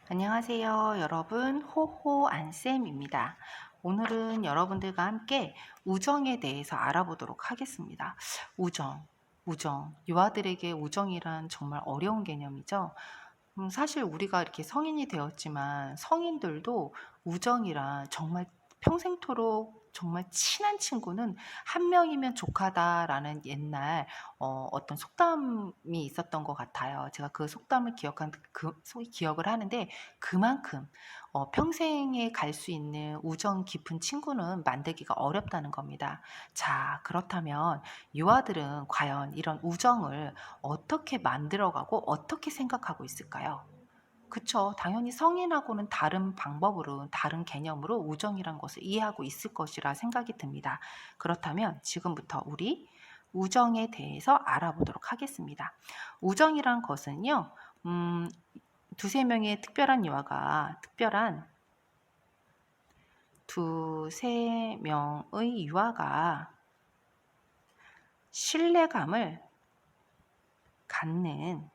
안녕하세요, 여러분. 호호 안쌤입니다. 오늘은 여러분들과 함께 우정에 대해서 알아보도록 하겠습니다. 우정. 유아들에게 우정이란 정말 어려운 개념이죠. 사실 우리가 이렇게 성인이 되었지만 성인들도 우정이란 정말 평생토록 정말 친한 친구는 한 명이면 족하다라는 옛날 어떤 속담이 있었던 것 같아요. 제가 그 속담을 기억을 하는데 그만큼 평생에 갈 수 있는 우정 깊은 친구는 만들기가 어렵다는 겁니다. 자, 그렇다면 유아들은 과연 이런 우정을 어떻게 만들어가고 어떻게 생각하고 있을까요? 그쵸. 당연히 성인하고는 다른 방법으로, 다른 개념으로 우정이란 것을 이해하고 있을 것이라 생각이 듭니다. 그렇다면 지금부터 우리 우정에 대해서 알아보도록 하겠습니다. 우정이란 것은요, 두세 명의 두세 명의 유아가 신뢰감을 갖는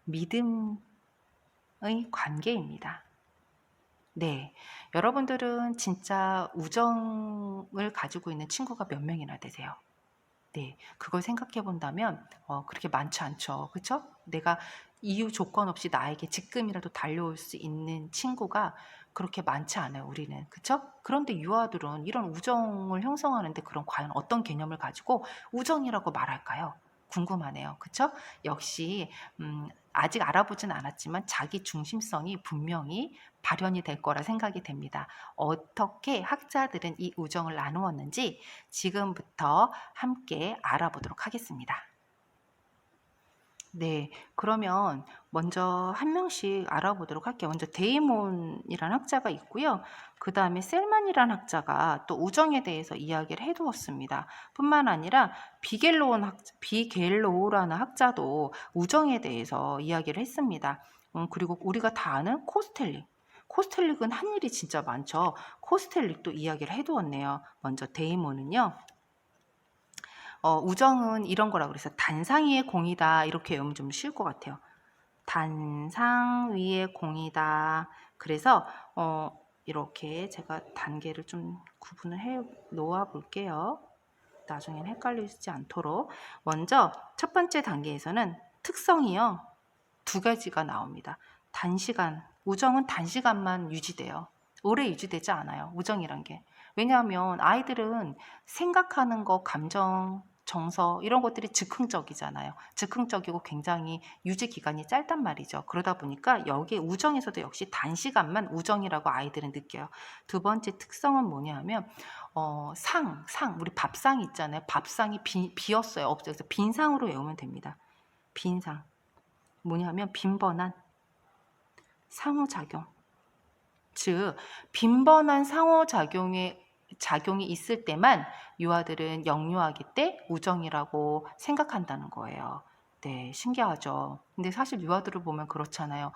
믿음의 관계입니다. 네. 여러분들은 진짜 우정을 가지고 있는 친구가 몇 명이나 되세요? 네. 그걸 생각해 본다면 그렇게 많지 않죠. 그쵸? 내가 이유 조건 없이 나에게 지금이라도 달려올 수 있는 친구가 그렇게 많지 않아요, 우리는. 그쵸? 그런데 유아들은 이런 우정을 형성하는데 그럼 과연 어떤 개념을 가지고 우정이라고 말할까요? 궁금하네요. 그쵸? 역시 아직 알아보진 않았지만 자기 중심성이 분명히 발현이 될 거라 생각이 됩니다. 어떻게 학자들은 이 우정을 나누었는지 지금부터 함께 알아보도록 하겠습니다. 네, 그러면 먼저 한 명씩 알아보도록 할게요. 먼저 데이몬이라는 학자가 있고요. 그 다음에 셀만이라는 학자가 또 우정에 대해서 이야기를 해두었습니다. 뿐만 아니라 비겔로우라는 학자도 우정에 대해서 이야기를 했습니다. 그리고 우리가 다 아는 코스텔릭은 한 일이 진짜 많죠. 코스텔릭도 이야기를 해두었네요. 먼저 데이몬은요. 우정은 이런 거라고 그랬어요. 단상 위의 공이다. 이렇게 외우면 좀 쉬울 것 같아요. 단상 위의 공이다. 그래서 이렇게 제가 단계를 좀 구분을 해 놓아 볼게요. 나중엔 헷갈리지 않도록. 먼저 첫 번째 단계에서는 특성이요. 두 가지가 나옵니다. 우정은 단시간만 유지돼요. 오래 유지되지 않아요. 우정이란 게. 왜냐하면 아이들은 생각하는 거, 감정, 정서 이런 것들이 즉흥적이잖아요. 즉흥적이고 굉장히 유지 기간이 짧단 말이죠. 그러다 보니까 여기에 우정에서도 역시 단시간만 우정이라고 아이들은 느껴요. 두 번째 특성은 뭐냐 하면 우리 밥상 있잖아요. 밥상이 비었어요. 없어요. 그래서 빈 상으로 외우면 됩니다. 빈 상. 뭐냐면 빈번한 상호작용. 즉 빈번한 작용이 있을 때만 유아들은 영유아기 때 우정이라고 생각한다는 거예요. 네, 신기하죠. 근데 사실 유아들을 보면 그렇잖아요.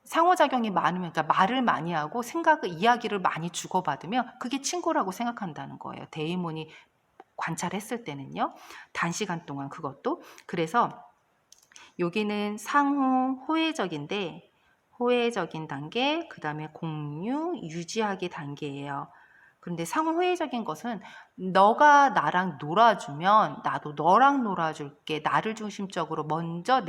상호작용이 많으면, 그러니까 말을 많이 하고 이야기를 많이 주고받으면 그게 친구라고 생각한다는 거예요. 데이몬이 관찰했을 때는요. 단시간 동안 그것도. 그래서 여기는 상호 호혜적인 단계, 그 다음에 공유, 유지하기 단계예요. 그런데 상호 호혜적인 것은 너가 나랑 놀아주면 나도 너랑 놀아줄게. 나를 중심적으로 먼저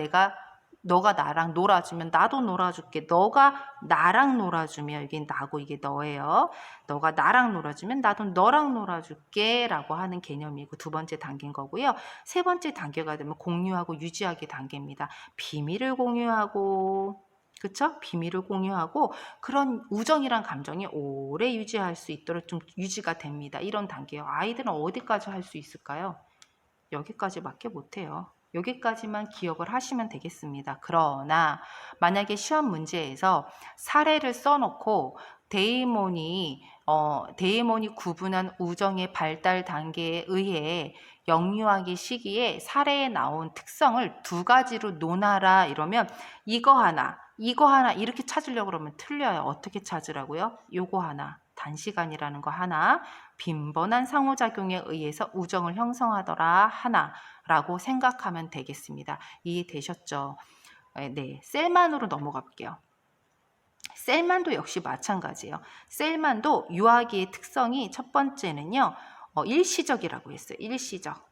너가 나랑 놀아주면 나도 놀아줄게. 너가 나랑 놀아주면 이게 나고 이게 너예요. 너가 나랑 놀아주면 나도 너랑 놀아줄게 라고 하는 개념이고 두 번째 단계인 거고요. 세 번째 단계가 되면 공유하고 유지하기 단계입니다. 비밀을 공유하고 그쵸? 비밀을 공유하고 그런 우정이란 감정이 오래 유지할 수 있도록 좀 유지가 됩니다. 이런 단계요. 아이들은 어디까지 할 수 있을까요? 여기까지밖에 못해요. 여기까지만 기억을 하시면 되겠습니다. 그러나 만약에 시험 문제에서 사례를 써놓고 데이몬이 구분한 우정의 발달 단계에 의해 영유아기 시기에 사례에 나온 특성을 두 가지로 논하라 이러면 이거 하나 이렇게 찾으려고 그러면 틀려요. 어떻게 찾으라고요? 요거 하나, 단시간이라는 거 하나, 빈번한 상호작용에 의해서 우정을 형성하더라 하나라고 생각하면 되겠습니다. 이해되셨죠? 네, 셀만으로 넘어가 볼게요. 셀만도 역시 마찬가지예요. 셀만도 유아기의 특성이 첫 번째는요. 일시적이라고 했어요. 일시적.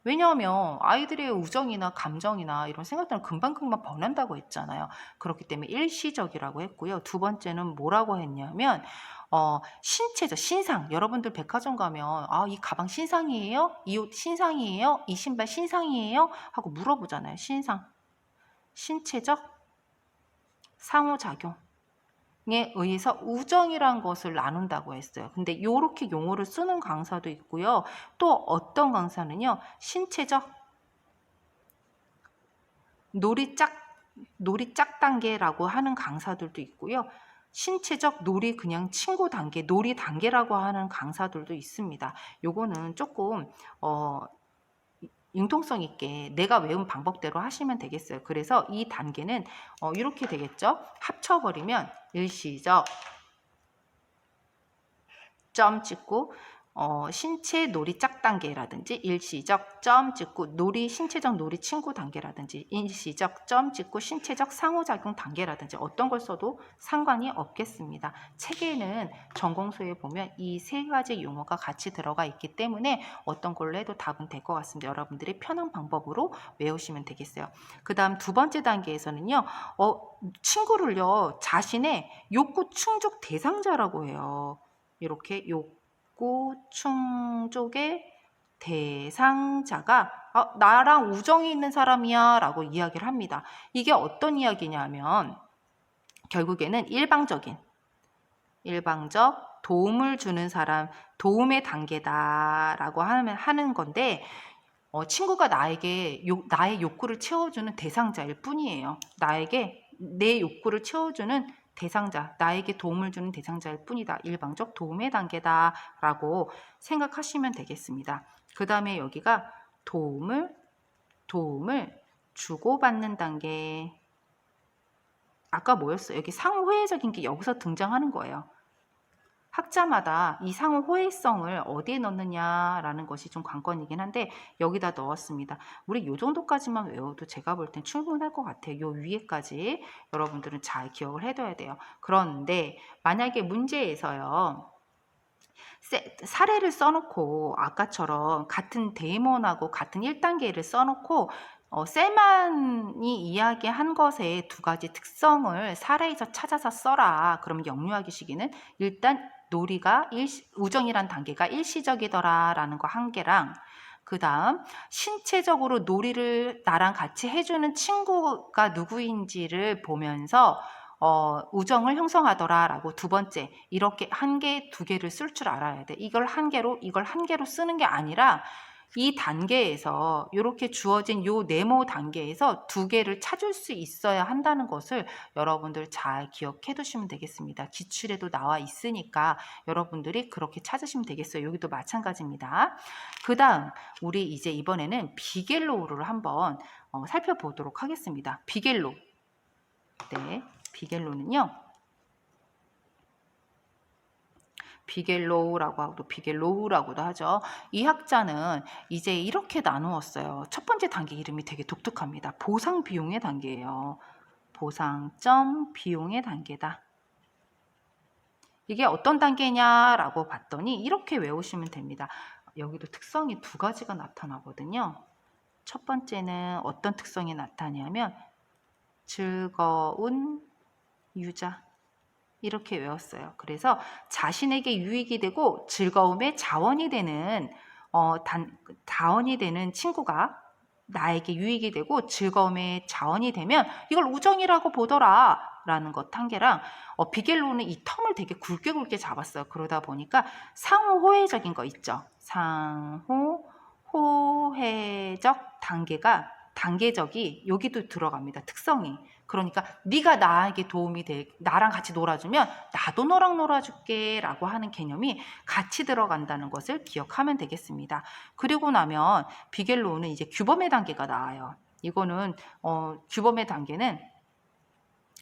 왜냐하면 아이들의 우정이나 감정이나 이런 생각들은 금방금방 변한다고 했잖아요. 그렇기 때문에 일시적이라고 했고요. 두 번째는 뭐라고 했냐면 신체적, 신상. 여러분들 백화점 가면 이 가방 신상이에요? 이 옷 신상이에요? 이 신발 신상이에요? 하고 물어보잖아요. 신상. 신체적 상호작용. 에 의해서 우정이란 것을 나눈다고 했어요. 근데 이렇게 용어를 쓰는 강사도 있고요. 또 어떤 강사는요. 신체적 놀이짝 단계라고 하는 강사들도 있고요. 신체적 놀이 그냥 친구 단계, 놀이 단계라고 하는 강사들도 있습니다. 요거는 조금 융통성 있게 내가 외운 방법대로 하시면 되겠어요. 그래서 이 단계는 이렇게 되겠죠. 합쳐버리면 일시적 점 찍고 신체 놀이 짝 단계라든지 일시적 점 찍고 신체적 놀이 친구 단계라든지 일시적 점 찍고 신체적 상호작용 단계라든지 어떤 걸 써도 상관이 없겠습니다. 책에는 전공서에 보면 이 세 가지 용어가 같이 들어가 있기 때문에 어떤 걸로 해도 답은 될 것 같습니다. 여러분들이 편한 방법으로 외우시면 되겠어요. 그 다음 두 번째 단계에서는요. 친구를요. 자신의 욕구 충족 대상자라고 해요. 이렇게 욕구 충족의 대상자가 나랑 우정이 있는 사람이야 라고 이야기를 합니다. 이게 어떤 이야기냐면 결국에는 일방적 도움을 주는 사람, 도움의 단계다 라고 하는 건데 친구가 나의 욕구를 채워주는 대상자일 뿐이에요. 나에게 내 욕구를 채워주는 대상자, 나에게 도움을 주는 대상자일 뿐이다. 일방적 도움의 단계다 라고 생각하시면 되겠습니다. 그 다음에 여기가 도움을 주고받는 단계. 아까 뭐였어요? 여기 상호회의적인 게 여기서 등장하는 거예요. 학자마다 이 상호 호혜성을 어디에 넣느냐라는 것이 좀 관건이긴 한데 여기다 넣었습니다. 우리 요 정도까지만 외워도 제가 볼 땐 충분할 것 같아요. 요 위에까지 여러분들은 잘 기억을 해둬야 돼요. 그런데 만약에 문제에서요. 사례를 써놓고 아까처럼 같은 데이먼하고 같은 1단계를 써놓고 셀만이 이야기한 것의 두 가지 특성을 사례에서 찾아서 써라. 그럼 영유아기 시기는 일단 놀이가 우정이란 단계가 일시적이더라 라는 거 한 개랑 그 다음 신체적으로 놀이를 나랑 같이 해주는 친구가 누구인지를 보면서 우정을 형성하더라 라고 두 번째 이렇게 한 개, 두 개를 쓸 줄 알아야 돼. 이걸 한 개로 쓰는 게 아니라 이 단계에서 이렇게 주어진 요 네모 단계에서 두 개를 찾을 수 있어야 한다는 것을 여러분들 잘 기억해 두시면 되겠습니다. 기출에도 나와 있으니까 여러분들이 그렇게 찾으시면 되겠어요. 여기도 마찬가지입니다. 그 다음 우리 이제 이번에는 비겔로우를 한번 살펴보도록 하겠습니다. 비겔로우. 네, 비겔로우는요. 비겔로우라고도 하죠. 이 학자는 이제 이렇게 나누었어요. 첫 번째 단계 이름이 되게 독특합니다. 보상 비용의 단계예요. 보상점 비용의 단계다. 이게 어떤 단계냐라고 봤더니 이렇게 외우시면 됩니다. 여기도 특성이 두 가지가 나타나거든요. 첫 번째는 어떤 특성이 나타나냐면 즐거운 유자. 이렇게 외웠어요. 그래서 자신에게 유익이 되고 즐거움의 자원이 되는 친구가 나에게 유익이 되고 즐거움의 자원이 되면 이걸 우정이라고 보더라 라는 것 한 개랑 비겔로우는 이 텀을 되게 굵게 잡았어요. 그러다 보니까 상호호혜적인 거 있죠. 상호호혜적 단계적이 여기도 들어갑니다. 특성이. 그러니까 네가 나에게 도움이 돼 나랑 같이 놀아주면 나도 너랑 놀아줄게 라고 하는 개념이 같이 들어간다는 것을 기억하면 되겠습니다. 그리고 나면 비겔로우는 이제 규범의 단계가 나와요. 이거는 규범의 단계는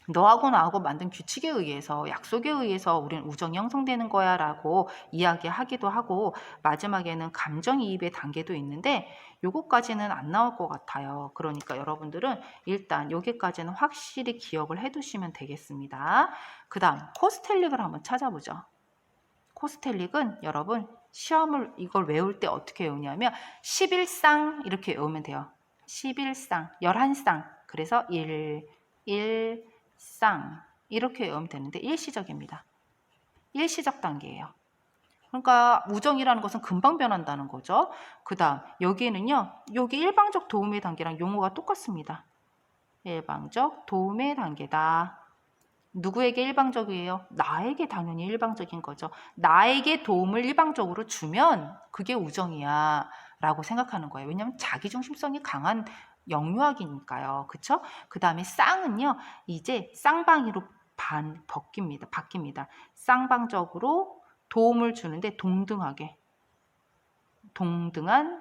너하고 나하고 만든 규칙에 의해서, 약속에 의해서 우린 우정이 형성되는 거야 라고 이야기하기도 하고, 마지막에는 감정이입의 단계도 있는데 요거까지는 안 나올 것 같아요. 그러니까 여러분들은 일단 여기까지는 확실히 기억을 해 두시면 되겠습니다. 그 다음 코스텔릭을 한번 찾아보죠. 코스텔릭은 여러분 시험을 이걸 외울 때 어떻게 외우냐면 11쌍 이렇게 외우면 돼요. 11쌍, 11쌍. 그래서 1쌍 이렇게 외우면 되는데 일시적입니다. 일시적 단계예요. 그러니까 우정이라는 것은 금방 변한다는 거죠. 그 다음 여기에는요. 여기 일방적 도움의 단계랑 용어가 똑같습니다. 일방적 도움의 단계다. 누구에게 일방적이에요? 나에게 당연히 일방적인 거죠. 나에게 도움을 일방적으로 주면 그게 우정이야 라고 생각하는 거예요. 왜냐하면 자기중심성이 강한 영유아기니까요. 그쵸? 그 다음에 쌍은요. 이제 쌍방이로 바뀝니다. 쌍방적으로 도움을 주는데 동등하게. 동등한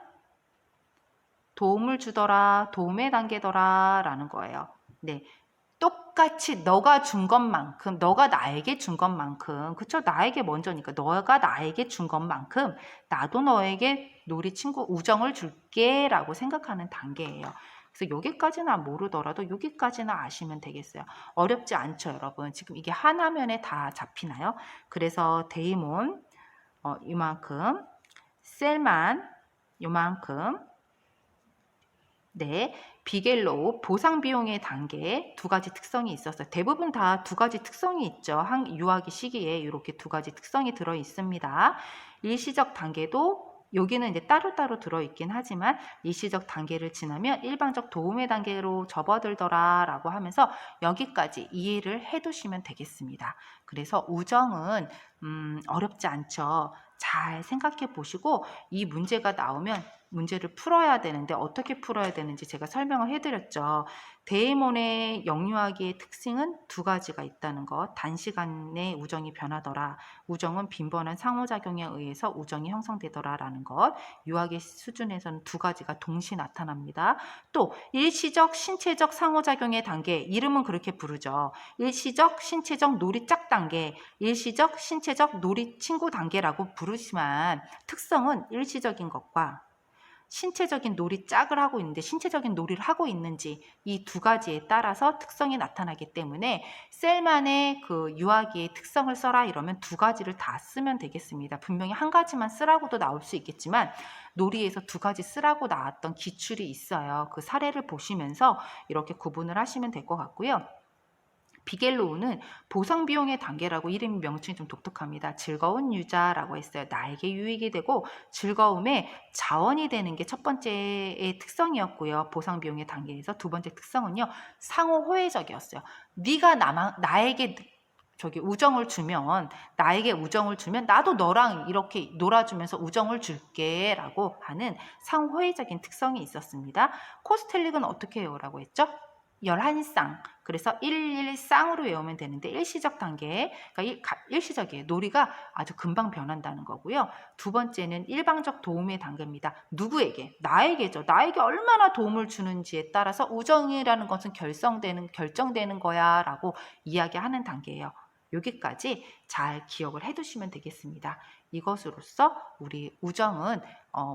도움을 주더라. 도움의 단계더라 라는 거예요. 네. 똑같이 너가 준 것만큼, 너가 나에게 준 것만큼, 그쵸? 나에게 먼저니까 너가 나에게 준 것만큼 나도 너에게 놀이 친구 우정을 줄게 라고 생각하는 단계예요. 그래서 여기까지는 모르더라도 여기까지는 아시면 되겠어요. 어렵지 않죠, 여러분. 지금 이게 한 화면에 다 잡히나요? 그래서 데이몬 이만큼, 셀만 이만큼, 네, 비겔로우 보상 비용의 단계 두 가지 특성이 있었어요. 대부분 다 두 가지 특성이 있죠. 유아기 시기에 이렇게 두 가지 특성이 들어 있습니다. 일시적 단계도 여기는 이제 따로따로 들어있긴 하지만 일시적 단계를 지나면 일방적 도움의 단계로 접어들더라 라고 하면서 여기까지 이해를 해 두시면 되겠습니다. 그래서 우정은 어렵지 않죠. 잘 생각해 보시고 이 문제가 나오면 문제를 풀어야 되는데 어떻게 풀어야 되는지 제가 설명을 해드렸죠. 데이몬의 영유아기의 특징은 두 가지가 있다는 것. 단시간에 우정이 변하더라. 우정은 빈번한 상호작용에 의해서 우정이 형성되더라 라는 것. 유아기 수준에서는 두 가지가 동시에 나타납니다. 또 일시적 신체적 상호작용의 단계, 이름은 그렇게 부르죠. 일시적 신체적 놀이짝 단계, 일시적 신체적 놀이 친구 단계라고 부르지만 특성은 일시적인 것과 신체적인 놀이짝을 하고 있는데 신체적인 놀이를 하고 있는지 이 두 가지에 따라서 특성이 나타나기 때문에 셀만의 그 유아기의 특성을 써라 이러면 두 가지를 다 쓰면 되겠습니다. 분명히 한 가지만 쓰라고도 나올 수 있겠지만 놀이에서 두 가지 쓰라고 나왔던 기출이 있어요. 그 사례를 보시면서 이렇게 구분을 하시면 될 것 같고요. 비겔로우는 보상비용의 단계라고 이름 명칭이 좀 독특합니다. 즐거운 유자라고 했어요. 나에게 유익이 되고 즐거움의 자원이 되는 게 첫 번째의 특성이었고요. 보상비용의 단계에서 두 번째 특성은요. 상호호혜적이었어요. 네가 나에게 우정을 주면 나에게 우정을 주면 나도 너랑 이렇게 놀아주면서 우정을 줄게 라고 하는 상호회적인 특성이 있었습니다. 코스텔릭은 어떻게 외우라고 했죠? 11쌍. 그래서 11쌍으로 외우면 되는데 일시적 단계, 그러니까 일시적이에요. 놀이가 아주 금방 변한다는 거고요. 두 번째는 일방적 도움의 단계입니다. 누구에게? 나에게죠. 나에게 얼마나 도움을 주는지에 따라서 우정이라는 것은 결정되는 거야 라고 이야기하는 단계예요. 여기까지 잘 기억을 해두시면 되겠습니다. 이것으로써 우리 우정은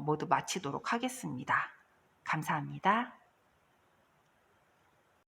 모두 마치도록 하겠습니다. 감사합니다.